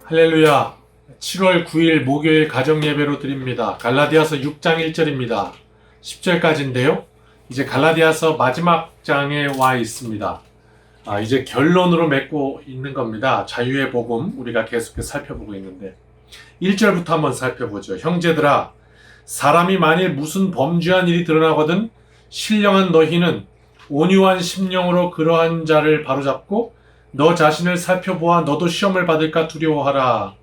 할렐루야. 7월 9일 목요일 가정예배로 드립니다. 갈라디아서 6장 1절입니다. 10절까지인데요. 이제 갈라디아서 마지막 장에 와 있습니다. 이제 결론으로 맺고 있는 겁니다. 자유의 복음 우리가 계속해서 살펴보고 있는데 1절부터 한번 살펴보죠. 형제들아, 사람이 만일 무슨 범죄한 일이 드러나거든 신령한 너희는 온유한 심령으로 그러한 자를 바로잡고 너 자신을 살펴보아 너도 시험을 받을까 두려워하라.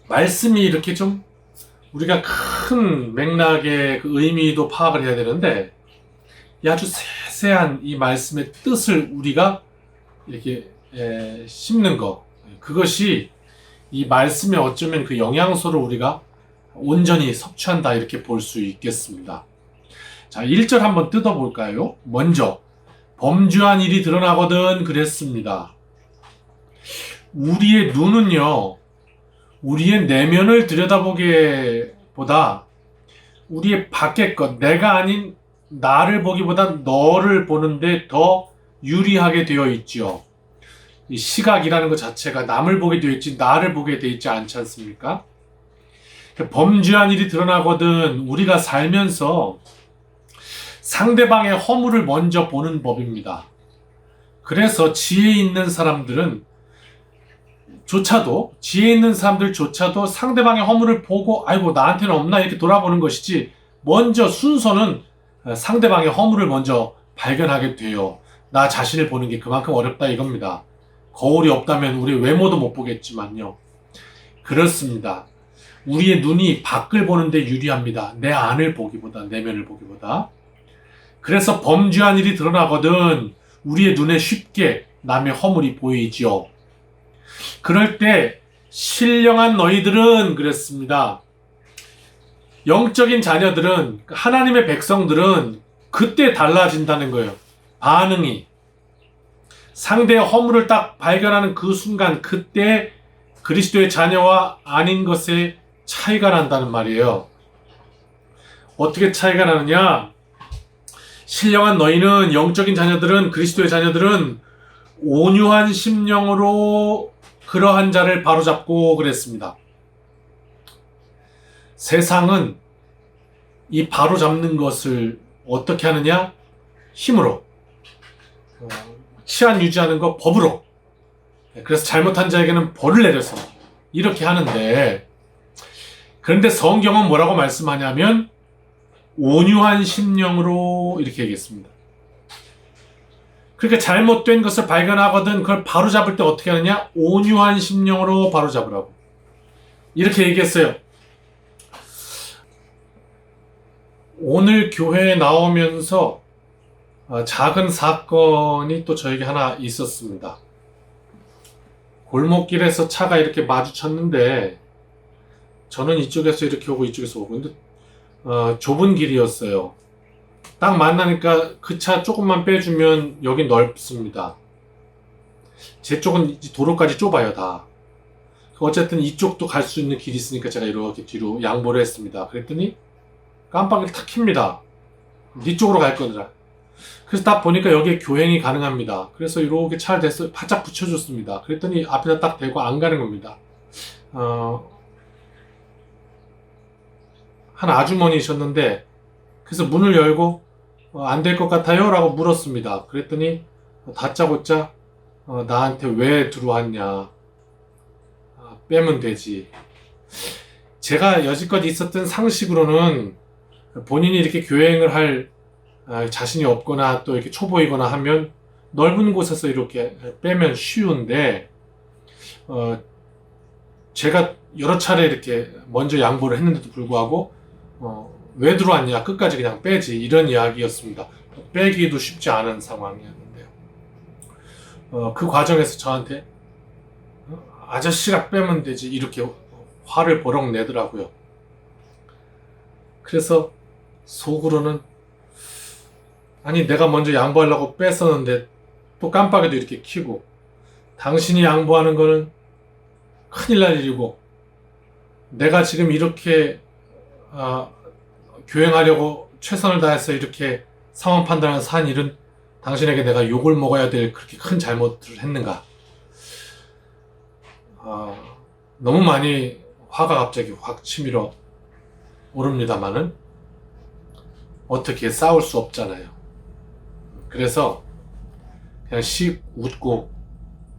말씀이 이렇게 좀 우리가 큰 맥락의 그 의미도 파악을 해야 되는데 이 아주 세세한 이 말씀의 뜻을 우리가 이렇게 씹는 것, 그것이 이 말씀에 어쩌면 그 영양소를 우리가 온전히 섭취한다 이렇게 볼 수 있겠습니다. 자, 1절 한번 뜯어볼까요? 먼저 범죄한 일이 드러나거든 그랬습니다. 우리의 눈은요, 우리의 내면을 들여다보기보다 우리의 밖의 것, 내가 아닌 나를 보기보다 너를 보는데 더 유리하게 되어 있죠. 이 시각이라는 것 자체가 남을 보게 되어 있지 나를 보게 되어 있지 않지 않습니까? 범죄한 일이 드러나거든 우리가 살면서 상대방의 허물을 먼저 보는 법입니다. 그래서 지혜 있는 사람들조차도 상대방의 허물을 보고 아이고 나한테는 없나 이렇게 돌아보는 것이지 먼저 순서는 상대방의 허물을 먼저 발견하게 돼요. 나 자신을 보는 게 그만큼 어렵다 이겁니다. 거울이 없다면 우리 외모도 못 보겠지만요. 그렇습니다. 우리의 눈이 밖을 보는데 유리합니다. 내 안을 보기보다, 내면을 보기보다. 그래서 범죄한 일이 드러나거든 우리의 눈에 쉽게 남의 허물이 보이지요. 그럴 때 신령한 너희들은 그랬습니다. 영적인 자녀들은, 하나님의 백성들은 그때 달라진다는 거예요. 반응이. 상대의 허물을 딱 발견하는 그 순간, 그때 그리스도의 자녀와 아닌 것에 차이가 난다는 말이에요. 어떻게 차이가 나느냐? 신령한 너희는, 영적인 자녀들은, 그리스도의 자녀들은 온유한 심령으로 그러한 자를 바로잡고 그랬습니다. 세상은 이 바로잡는 것을 어떻게 하느냐? 힘으로. 치안 유지하는 거 법으로. 그래서 잘못한 자에게는 벌을 내려서 이렇게 하는데, 그런데 성경은 뭐라고 말씀하냐면 온유한 심령으로 이렇게 얘기했습니다. 그러니까 잘못된 것을 발견하거든 그걸 바로잡을 때 어떻게 하느냐? 온유한 심령으로 바로잡으라고 이렇게 얘기했어요. 오늘 교회에 나오면서 작은 사건이 또 저에게 하나 있었습니다. 골목길에서 차가 이렇게 마주쳤는데 저는 이쪽에서 이렇게 오고 이쪽에서 오고, 근데 좁은 길이었어요. 딱 만나니까 그 차 조금만 빼주면 여기 넓습니다. 제 쪽은 도로까지 좁아요, 다. 어쨌든 이쪽도 갈 수 있는 길이 있으니까 제가 이렇게 뒤로 양보를 했습니다. 그랬더니 깜빡이를 탁 켭니다. 네 쪽으로 갈 거더라. 그래서 딱 보니까 여기에 교행이 가능합니다. 그래서 이렇게 차를 대서 바짝 붙여줬습니다. 그랬더니 앞에다 딱 대고 안 가는 겁니다. 한 아주머니셨는데, 그래서 문을 열고 안 될 것 같아요? 라고 물었습니다. 그랬더니 다짜고짜 나한테 왜 들어왔냐, 빼면 되지. 제가 여지껏 있었던 상식으로는 본인이 이렇게 교행을 할 자신이 없거나 또 이렇게 초보이거나 하면 넓은 곳에서 이렇게 빼면 쉬운데, 제가 여러 차례 이렇게 먼저 양보를 했는데도 불구하고 왜 들어왔냐, 끝까지 그냥 빼지, 이런 이야기였습니다. 빼기도 쉽지 않은 상황이었는데요. 그 과정에서 저한테 아저씨가 빼면 되지 이렇게 화를 버럭 내더라고요. 그래서 속으로는 아니 내가 먼저 양보하려고 뺐었는데 또 깜빡이도 이렇게 켜고, 당신이 양보하는 거는 큰일 날 일이고 내가 지금 이렇게 교행하려고 최선을 다해서 이렇게 상황 판단해서 한 일은 당신에게 내가 욕을 먹어야 될 그렇게 큰 잘못을 했는가. 너무 많이 화가 갑자기 확 치밀어 오릅니다만은 어떻게 싸울 수 없잖아요. 그래서 그냥 씩 웃고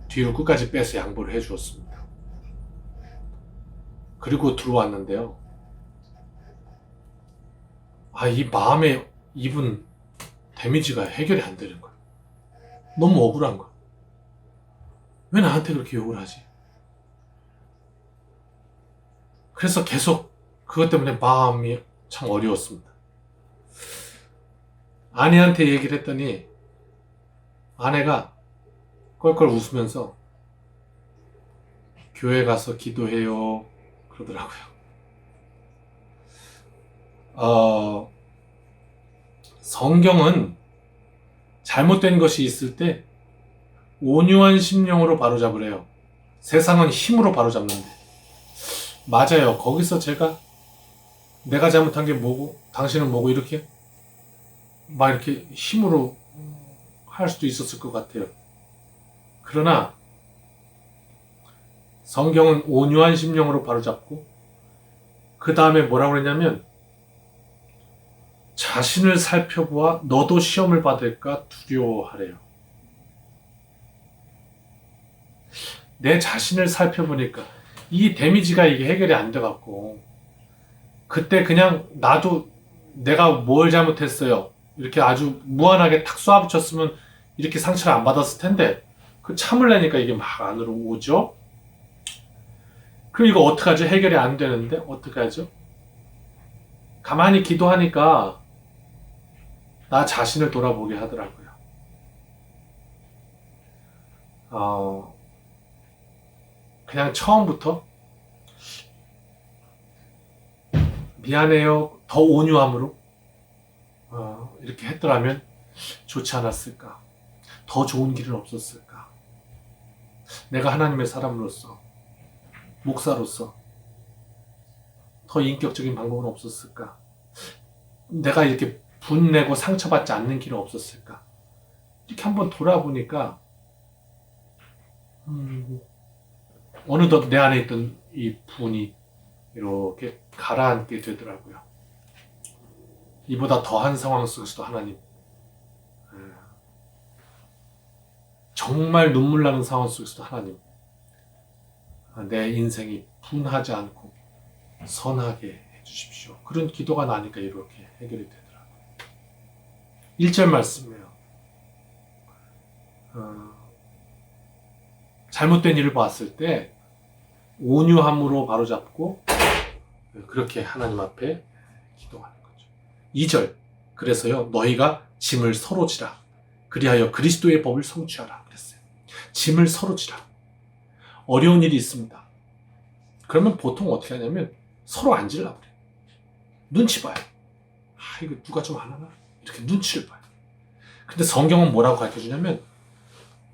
뒤로 끝까지 빼서 양보를 해주었습니다. 그리고 들어왔는데요. 이 마음에 입은 데미지가 해결이 안 되는 거야. 너무 억울한 거야. 왜 나한테 그렇게 욕을 하지? 그래서 계속 그것 때문에 마음이 참 어려웠습니다. 아내한테 얘기를 했더니 아내가 껄껄 웃으면서 교회 가서 기도해요 그러더라고요. 성경은 잘못된 것이 있을 때 온유한 심령으로 바로잡으래요. 세상은 힘으로 바로잡는데. 맞아요. 거기서 내가 잘못한 게 뭐고 당신은 뭐고 이렇게 막 이렇게 힘으로 할 수도 있었을 것 같아요. 그러나 성경은 온유한 심령으로 바로잡고 그 다음에 뭐라고 그랬냐면 자신을 살펴보아 너도 시험을 받을까 두려워하래요. 내 자신을 살펴보니까 이 데미지가 이게 해결이 안 돼갖고 그때 그냥 나도 내가 뭘 잘못했어요 이렇게 아주 무한하게 탁 쏘아붙였으면 이렇게 상처를 안 받았을 텐데 그 참으려니까 이게 막 안으로 오죠. 그럼 이거 어떡하죠? 해결이 안 되는데 어떡하죠? 가만히 기도하니까 나 자신을 돌아보게 하더라고요. 그냥 처음부터 미안해요 더 온유함으로 이렇게 했더라면 좋지 않았을까? 더 좋은 길은 없었을까? 내가 하나님의 사람으로서 목사로서 더 인격적인 방법은 없었을까? 내가 이렇게 분내고 상처받지 않는 길은 없었을까? 이렇게 한번 돌아보니까 어느덧 내 안에 있던 이 분이 이렇게 가라앉게 되더라고요. 이보다 더한 상황 속에서도 하나님, 정말 눈물 나는 상황 속에서도 하나님, 내 인생이 분하지 않고 선하게 해주십시오. 그런 기도가 나니까 이렇게 해결이 되더라고요. 1절 말씀이에요. 잘못된 일을 봤을 때 온유함으로 바로잡고 그렇게 하나님 앞에 기도하는 거죠. 2절 그래서요 너희가 짐을 서로 지라 그리하여 그리스도의 법을 성취하라 그랬어요. 짐을 서로 지라. 어려운 일이 있습니다. 그러면 보통 어떻게 하냐면 서로 안 지려고 그래요. 눈치 봐요. 이거 누가 좀 안 하나? 이렇게 눈치를 봐요. 근데 성경은 뭐라고 가르쳐주냐면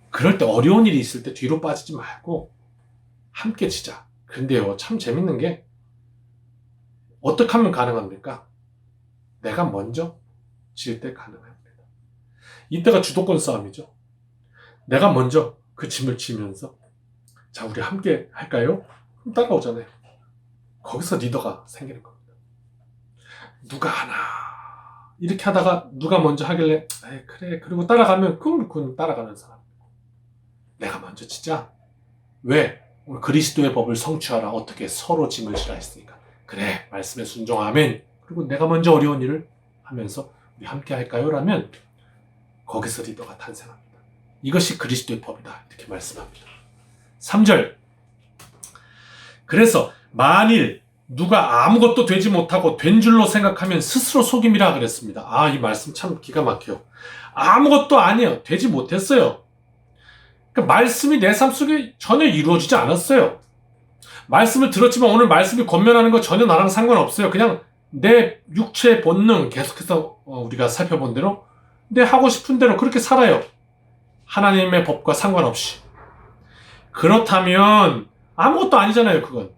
그럴 때 어려운 일이 있을 때 뒤로 빠지지 말고 함께 지자. 근데요 참 재밌는 게 어떻게 하면 가능합니까? 내가 먼저 질 때 가능합니다. 이때가 주도권 싸움이죠. 내가 먼저 그 짐을 지면서 자 우리 함께 할까요? 그럼 따라오잖아요. 거기서 리더가 생기는 겁니다. 누가 하나 이렇게 하다가 누가 먼저 하길래 그래 그리고 따라가면 그건 따라가는 사람. 내가 먼저 지자. 왜? 오늘 그리스도의 법을 성취하라. 어떻게? 서로 짐을 지라 했으니까. 그래 말씀에 순종하면 그리고 내가 먼저 어려운 일을 하면서 우리 함께 할까요? 라면 거기서 리더가 탄생합니다. 이것이 그리스도의 법이다. 이렇게 말씀합니다. 3절 그래서 만일 누가 아무것도 되지 못하고 된 줄로 생각하면 스스로 속임이라 그랬습니다. 이 말씀 참 기가 막혀요. 아무것도 아니에요. 되지 못했어요. 그러니까 말씀이 내 삶 속에 전혀 이루어지지 않았어요. 말씀을 들었지만 오늘 말씀이 권면하는 거 전혀 나랑 상관없어요. 그냥 내 육체의 본능 계속해서 우리가 살펴본 대로 내 하고 싶은 대로 그렇게 살아요. 하나님의 법과 상관없이. 그렇다면 아무것도 아니잖아요. 그건.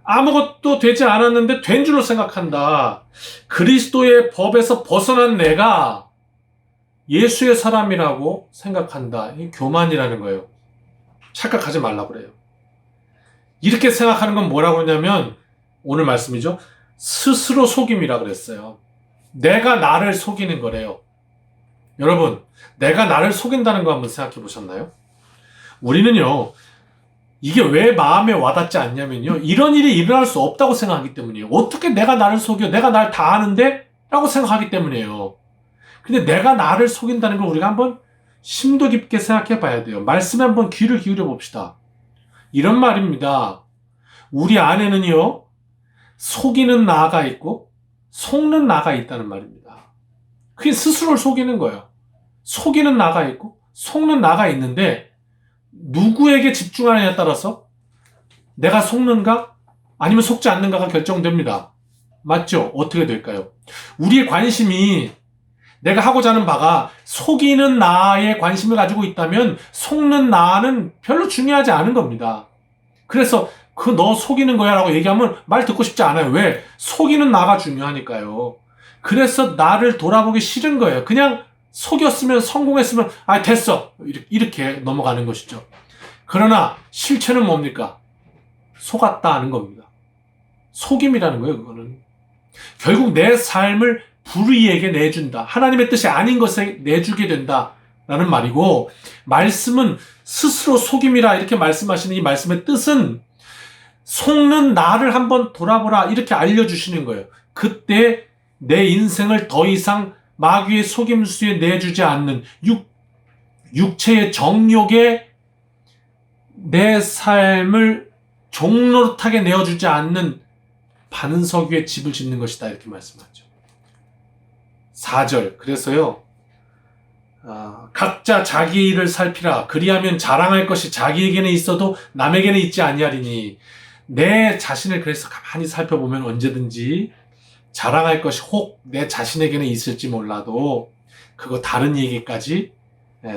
아무것도 되지 않았는데 된 줄로 생각한다. 그리스도의 법에서 벗어난 내가 예수의 사람이라고 생각한다. 이게 교만이라는 거예요. 착각하지 말라고 그래요. 이렇게 생각하는 건 뭐라고 하냐면 오늘 말씀이죠. 스스로 속임이라 그랬어요. 내가 나를 속이는 거래요. 여러분, 내가 나를 속인다는 거 한번 생각해 보셨나요? 우리는요, 이게 왜 마음에 와닿지 않냐면요, 이런 일이 일어날 수 없다고 생각하기 때문이에요. 어떻게 내가 나를 속여? 내가 날 다 아는데? 라고 생각하기 때문이에요. 근데 내가 나를 속인다는 걸 우리가 한번 심도 깊게 생각해 봐야 돼요. 말씀에 한번 귀를 기울여 봅시다. 이런 말입니다. 우리 안에는요, 속이는 나가 있고, 속는 나가 있다는 말입니다. 그게 스스로를 속이는 거예요. 속이는 나가 있고, 속는 나가 있는데, 누구에게 집중하느냐에 따라서 내가 속는가? 아니면 속지 않는가가 결정됩니다. 맞죠? 어떻게 될까요? 우리의 관심이 내가 하고자 하는 바가 속이는 나에 관심을 가지고 있다면 속는 나는 별로 중요하지 않은 겁니다. 그래서 그 너 속이는 거야 라고 얘기하면 말 듣고 싶지 않아요. 왜? 속이는 나가 중요하니까요. 그래서 나를 돌아보기 싫은 거예요. 그냥 속였으면 성공했으면 됐어 이렇게 넘어가는 것이죠. 그러나 실체는 뭡니까? 속았다 하는 겁니다. 속임이라는 거예요. 그거는 결국 내 삶을 불의에게 내준다. 하나님의 뜻이 아닌 것에 내주게 된다라는 말이고, 말씀은 스스로 속임이라 이렇게 말씀하시는 이 말씀의 뜻은 속는 나를 한번 돌아보라 이렇게 알려주시는 거예요. 그때 내 인생을 더 이상 마귀의 속임수에 내주지 않는 육체의 정욕에 내 삶을 종노릇하게 내어주지 않는 반석 위에 집을 짓는 것이다 이렇게 말씀하죠. 4절 그래서요, 각자 자기 일을 살피라. 그리하면 자랑할 것이 자기에게는 있어도 남에게는 있지 아니하리니. 내 자신을 그래서 가만히 살펴보면 언제든지 자랑할 것이 혹 내 자신에게는 있을지 몰라도 그거 다른 얘기까지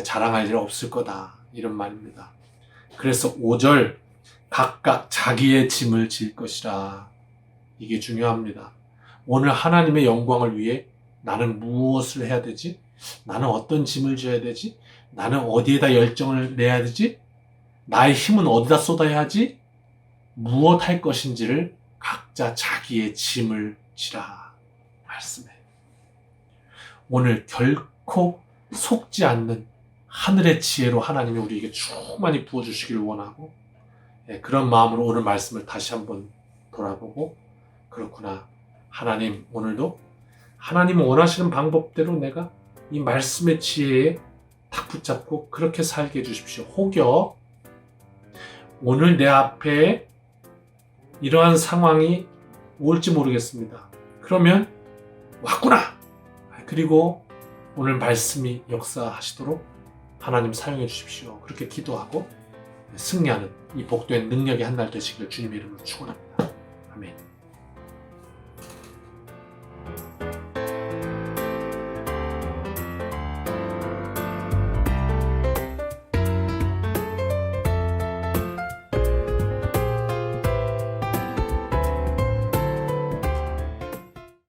자랑할 일 없을 거다 이런 말입니다. 그래서 5절 각각 자기의 짐을 질 것이라. 이게 중요합니다. 오늘 하나님의 영광을 위해 나는 무엇을 해야 되지? 나는 어떤 짐을 져야 되지? 나는 어디에다 열정을 내야 되지? 나의 힘은 어디다 쏟아야 하지? 무엇 할 것인지를 각자 자기의 짐을 지라 말씀해. 오늘 결코 속지 않는 하늘의 지혜로 하나님이 우리에게 충만히 부어주시기를 원하고, 그런 마음으로 오늘 말씀을 다시 한번 돌아보고, 그렇구나, 하나님 오늘도 하나님 원하시는 방법대로 내가 이 말씀의 지혜에 탁 붙잡고 그렇게 살게 해주십시오. 혹여 오늘 내 앞에 이러한 상황이 올지 모르겠습니다. 그러면 왔구나. 그리고 오늘 말씀이 역사하시도록 하나님 사용해 주십시오. 그렇게 기도하고 승리하는 이 복된 능력의 한 날 되시기를 주님의 이름으로 축원합니다. 아멘.